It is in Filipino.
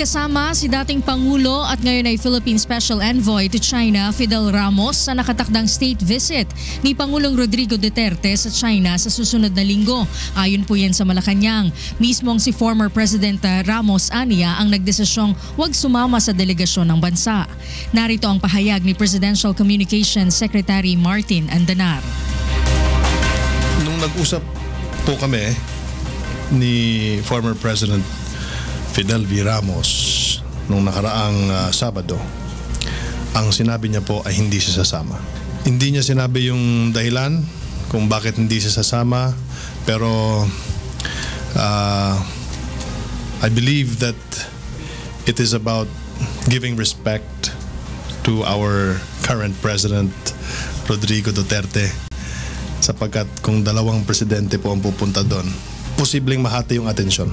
kasama si dating Pangulo at ngayon ay Philippine Special Envoy to China, Fidel Ramos, sa nakatakdang state visit ni Pangulong Rodrigo Duterte sa China sa susunod na linggo. Ayon po yan sa Malacanang. Mismong si former President Ramos aniya ang nagdesisyong huwag sumama sa delegasyon ng bansa. Narito ang pahayag ni Presidential Communications Secretary Martin Andanar. Nung nag-usap po kami ni former President Fidel V. Ramos nung nakaraang Sabado, ang sinabi niya po ay hindi siya sasama. Hindi niya sinabi yung dahilan kung bakit hindi siya sasama, pero I believe that it is about giving respect to our current President Rodrigo Duterte, sapagkat kung dalawang presidente po ang pupunta doon, posibleng mahati yung atensyon.